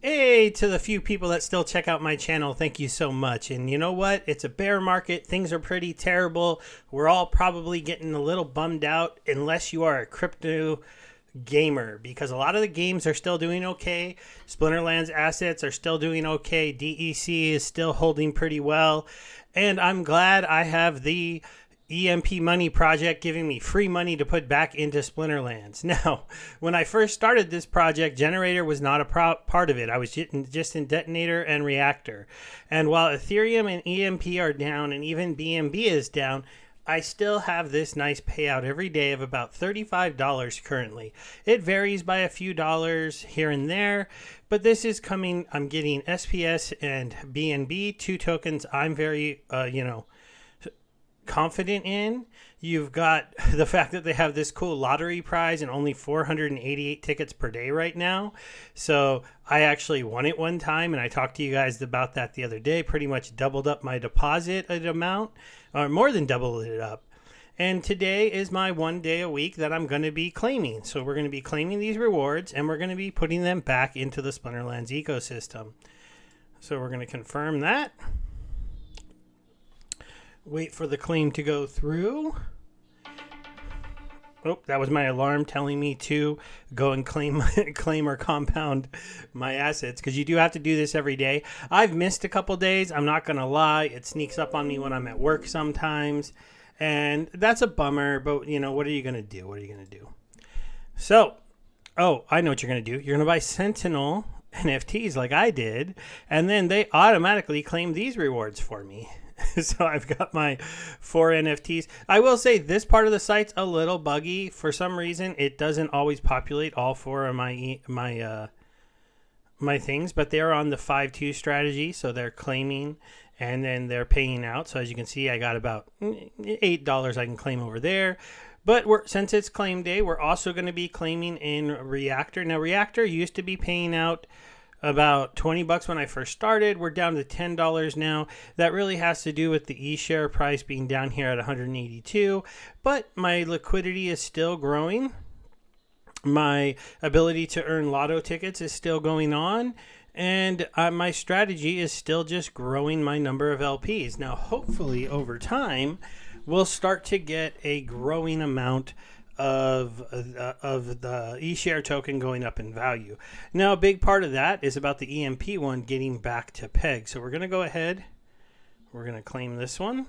Hey, to the few people that still check out my channel, thank you so much. And you know what? It's a bear market. Things are pretty terrible. We're all probably getting a little bummed out unless you are a crypto gamer because a lot of the games are still doing okay. Splinterlands assets are still doing okay. DEC is still holding pretty well. And I'm glad I have the EMP Money project giving me free money to put back into Splinterlands. Now, when I first started this project, Generator was not a part of it. I was just in Detonator and Reactor. And while Ethereum and EMP are down and even BNB is down, I still have this nice payout every day of about $35 currently. It varies by a few dollars here and there, but this is coming. I'm getting SPS and BNB, two tokens I'm very, confident in. You've got the fact that they have this cool lottery prize and only 488 tickets per day right now. So I actually won it one time, and I talked to you guys about that the other day. Pretty much doubled up my deposit amount, or more than doubled it up. And today is my one day a week that I'm going to be claiming. So we're going to be claiming these rewards, and we're going to be putting them back into the Splinterlands ecosystem. So we're going to confirm that. Wait for the claim to go through. Oh, that was my alarm telling me to go and claim or compound my assets, because you do have to do this every day. I've missed a couple days. I'm not going to lie. It sneaks up on me when I'm at work sometimes, and that's a bummer, but what are you going to do? What are you going to do? So, I know what you're going to do. You're going to buy Sentinel NFTs like I did, and then they automatically claim these rewards for me. So I've got my 4 NFTs. I will say this part of the site's a little buggy. For some reason, it doesn't always populate all 4 of my things, but they're on the 5-2 strategy, so they're claiming and then they're paying out. So as you can see, I got about $8 I can claim over there. But since it's claim day, we're also going to be claiming in Reactor. Now, Reactor used to be paying out about $20 when I first started. We're down to $10 now. That really has to do with the eShare price being down here at 182, but my liquidity is still growing. My ability to earn lotto tickets is still going on, and my strategy is still just growing my number of LPs. Now, hopefully over time, we'll start to get a growing amount of the eShare token going up in value. Now, a big part of that is about the EMP one getting back to peg. So we're going to go ahead. We're going to claim this one.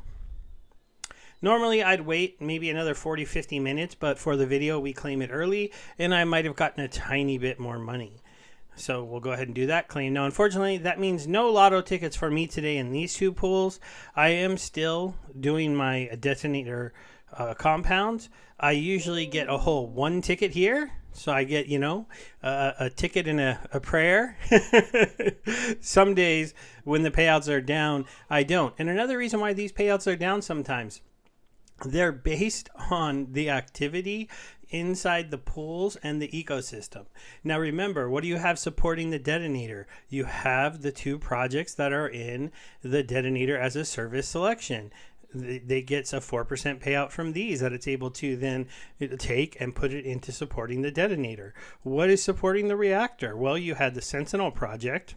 Normally, I'd wait maybe another 40, 50 minutes, but for the video, we claim it early, and I might have gotten a tiny bit more money. So we'll go ahead and do that claim. Now, unfortunately, that means no lotto tickets for me today in these 2 pools. I am still doing my detonator compounds. I usually get a whole 1 ticket here. So I get, a ticket and a prayer. Some days when the payouts are down, I don't. And another reason why these payouts are down sometimes, they're based on the activity inside the pools and the ecosystem. Now remember, what do you have supporting the detonator? You have the 2 projects that are in the detonator as a service selection. They get a 4% payout from these that it's able to then take and put it into supporting the detonator. What is supporting the reactor? Well, you had the Sentinel project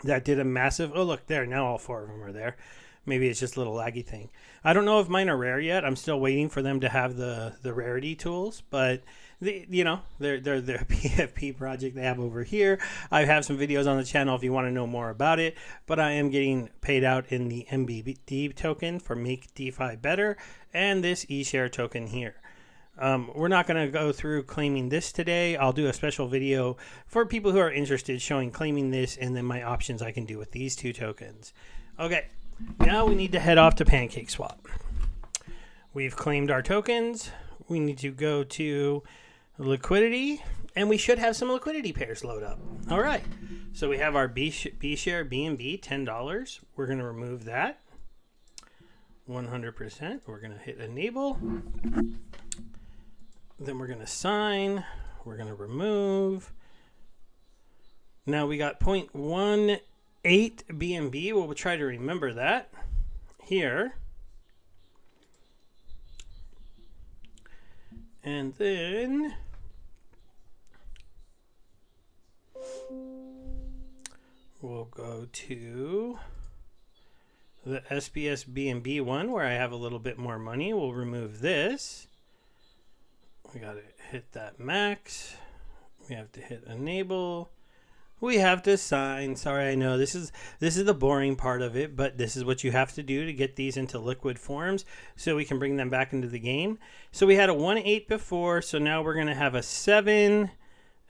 that did a massive, oh look there, now all 4 of them are there. Maybe it's just a little laggy thing. I don't know if mine are rare yet. I'm still waiting for them to have the rarity tools, but they're the PFP project they have over here. I have some videos on the channel if you want to know more about it, but I am getting paid out in the MBD token for Make DeFi Better and this eShare token here. We're not going to go through claiming this today. I'll do a special video for people who are interested showing claiming this and then my options I can do with these 2 tokens. Okay. Now we need to head off to PancakeSwap. We've claimed our tokens. We need to go to liquidity, and we should have some liquidity pairs load up. All right. So we have our B-share BNB, $10. We're going to remove that. 100%. We're going to hit enable. Then we're going to sign. We're going to remove. Now we got 0.18 BNB. We'll try to remember that here. And then We'll go to the SBS B&B one where I have a little bit more money. We'll remove this. We got to hit that max. We have to hit enable. We have to sign. Sorry, I know this is the boring part of it, but this is what you have to do to get these into liquid forms so we can bring them back into the game. So we had a 1.8 before, so now we're going to have a 7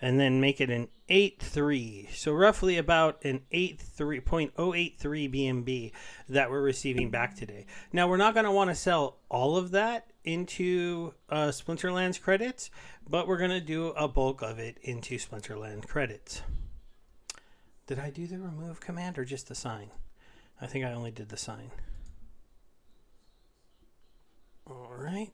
and then make it an 8.3. So roughly about an 0.083 BNB that we're receiving back today. Now we're not going to want to sell all of that into Splinterlands credits, but we're going to do a bulk of it into Splinterland credits. Did I do the remove command or just the sign? I think I only did the sign. All right.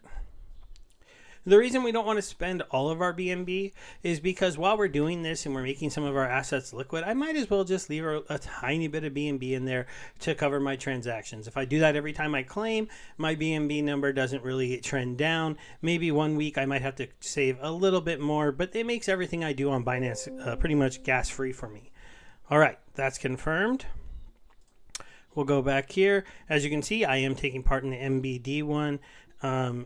The reason we don't want to spend all of our BNB is because while we're doing this and we're making some of our assets liquid, I might as well just leave a tiny bit of BNB in there to cover my transactions. If I do that every time I claim, my BNB number doesn't really trend down. Maybe 1 week I might have to save a little bit more, but it makes everything I do on Binance pretty much gas-free for me. All right, that's confirmed. We'll go back here. As you can see, I am taking part in the MBD one. There's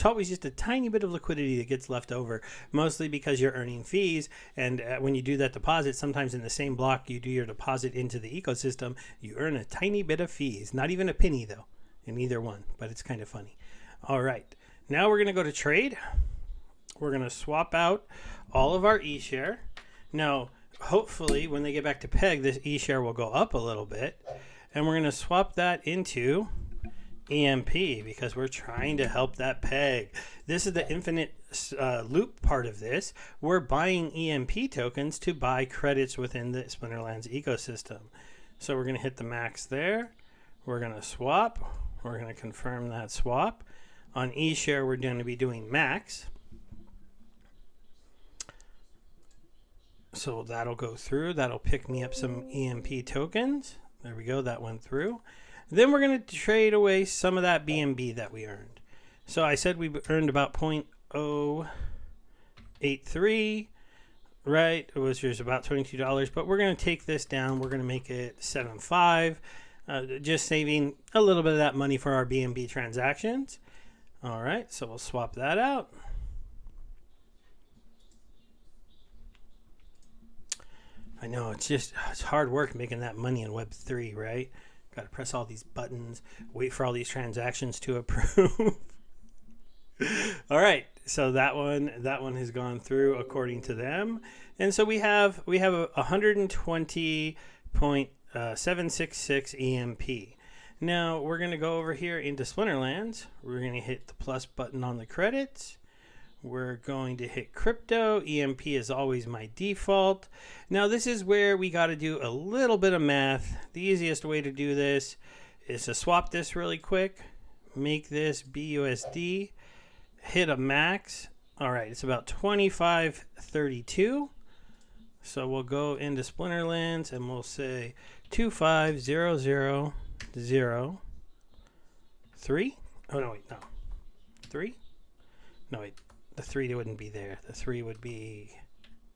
always just a tiny bit of liquidity that gets left over, mostly because you're earning fees. And when you do that deposit, sometimes in the same block you do your deposit into the ecosystem, you earn a tiny bit of fees. Not even a penny, though, in either one, but it's kind of funny. All right, now we're going to go to trade. We're going to swap out all of our eShare. Now, hopefully, when they get back to PEG, this eShare will go up a little bit. And we're going to swap that into EMP because we're trying to help that PEG. This is the infinite loop part of this. We're buying EMP tokens to buy credits within the Splinterlands ecosystem. So we're going to hit the max there. We're going to swap. We're going to confirm that swap. On eShare, we're going to be doing max. So that'll go through. That'll pick me up some EMP tokens. There we go. That went through. Then we're going to trade away some of that BNB that we earned. So I said we earned about 0.083, right? Which is about $22. But we're going to take this down. We're going to make it 7.5, just saving a little bit of that money for our BNB transactions. All right, so we'll swap that out. I know it's hard work making that money in Web3, right? Got to press all these buttons, wait for all these transactions to approve. All right, so that one has gone through according to them, and so we have a 120.766 EMP. Now we're going to go over here into Splinterlands. We're going to hit the plus button on the credits. We're going to hit crypto. EMP is always my default. Now this is where we got to do a little bit of math. The easiest way to do this is to swap this really quick. Make this BUSD. Hit a max. All right, it's about 2532. So we'll go into Splinterlands and we'll say 2500003. Oh no, wait, no. 3? No, wait. The 3 wouldn't be there. The 3 would be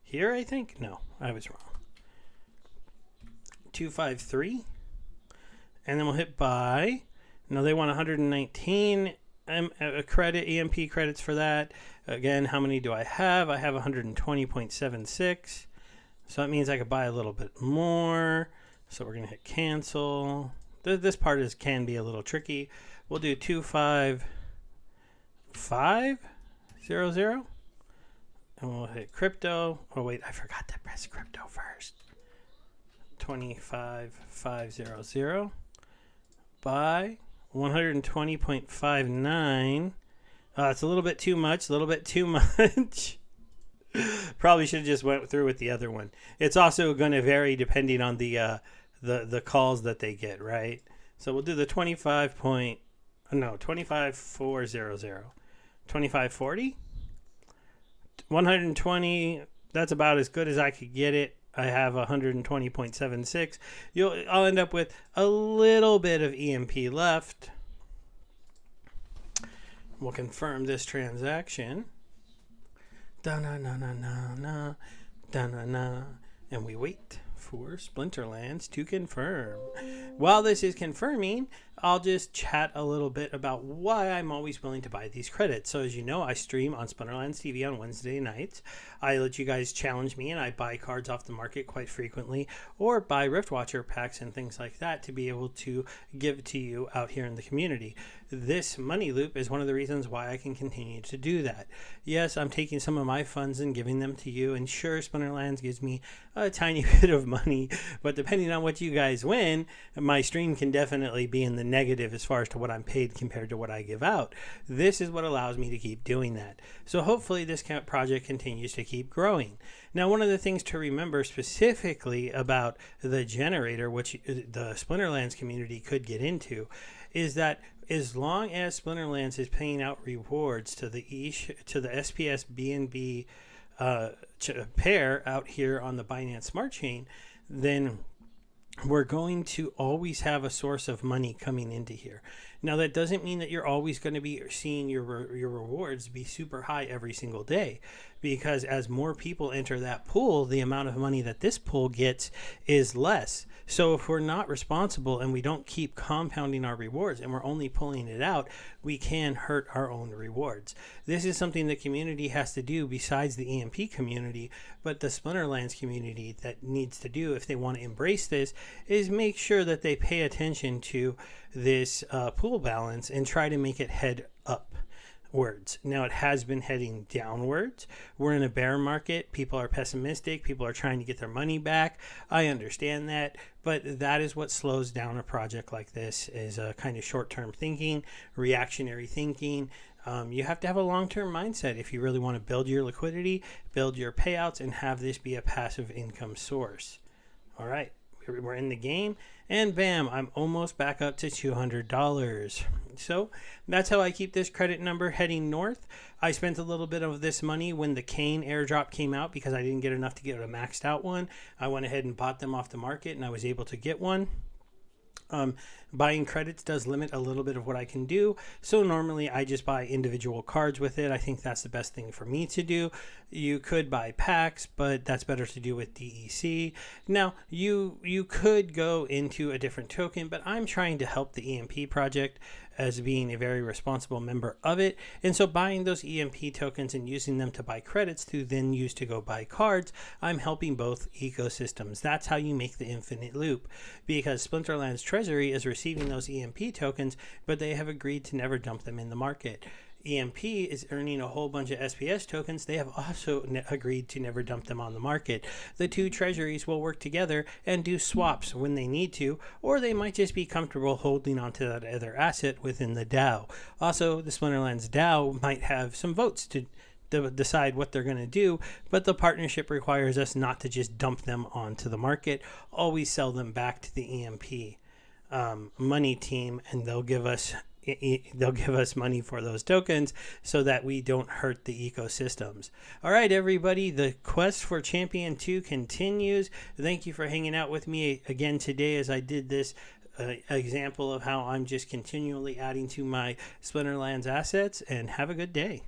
here, I think? No, I was wrong. 253. And then we'll hit buy. Now they want 119 credit, EMP credits for that. Again, how many do I have? I have 120.76. So that means I could buy a little bit more. So we're going to hit cancel. This part can be a little tricky. We'll do 25500. And we'll hit crypto. Oh wait, I forgot to press crypto first. 25500. Buy 120.59. It's a little bit too much. Probably should have just went through with the other one. It's also going to vary depending on the calls that they get, right? So we'll do the 25400. 2540. 120. That's about as good as I could get it. I have 120.76. I'll end up with a little bit of EMP left. We'll confirm this transaction. Da-na-na-na-na-na. Da-na-na. and we wait for Splinterlands to confirm. While this is confirming, I'll just chat a little bit about why I'm always willing to buy these credits. So as you know, I stream on Splinterlands TV on Wednesday nights. I let you guys challenge me, and I buy cards off the market quite frequently, or buy Riftwatcher packs and things like that to be able to give to you out here in the community. This money loop is one of the reasons why I can continue to do that. Yes, I'm taking some of my funds and giving them to you, and sure, Splinterlands gives me a tiny bit of money, but depending on what you guys win, my stream can definitely be in the negative as far as to what I'm paid compared to what I give out. This is what allows me to keep doing that. So hopefully this project continues to keep growing. Now, one of the things to remember specifically about the generator, which the Splinterlands community could get into, is that as long as Splinterlands is paying out rewards to the SPS BNB pair out here on the Binance Smart Chain, then we're going to always have a source of money coming into here. Now, that doesn't mean that you're always going to be seeing your rewards be super high every single day, because as more people enter that pool, the amount of money that this pool gets is less. So if we're not responsible and we don't keep compounding our rewards and we're only pulling it out, we can hurt our own rewards. This is something the community has to do besides the EMP community, but the Splinterlands community that needs to do if they want to embrace this is make sure that they pay attention to this pool balance and try to make it head upwards. Now, it has been heading downwards. We're in a bear market. People are pessimistic. People are trying to get their money back. I understand that, but that is what slows down a project like this, is a kind of short-term thinking, reactionary thinking. You have to have a long-term mindset if you really want to build your liquidity, build your payouts, and have this be a passive income source. All right. We're in the game, and bam, I'm almost back up to $200. So that's how I keep this credit number heading north. I spent a little bit of this money when the Kane airdrop came out because I didn't get enough to get a maxed out one. I went ahead and bought them off the market, and I was able to get one. Buying credits does limit a little bit of what I can do, so normally I just buy individual cards with it. I think that's the best thing for me to do. You could buy packs, but that's better to do with DEC. Now, you could go into a different token, but I'm trying to help the EMP project as being a very responsible member of it, and so buying those EMP tokens and using them to buy credits to then use to go buy cards, I'm helping both ecosystems. That's how you make the infinite loop, because Splinterlands Treasury is receiving those EMP tokens, but they have agreed to never dump them in the market. EMP is earning a whole bunch of SPS tokens. They have also agreed to never dump them on the market. The two treasuries will work together and do swaps when they need to, or they might just be comfortable holding onto that other asset within the DAO. Also, the Splinterlands DAO might have some votes to decide what they're going to do, but the partnership requires us not to just dump them onto the market. Always sell them back to the EMP money team, and they'll give us money for those tokens so that we don't hurt the ecosystems. All right, everybody, the quest for Champion 2 continues. Thank you for hanging out with me again today as I did this example of how I'm just continually adding to my Splinterlands assets, and have a good day.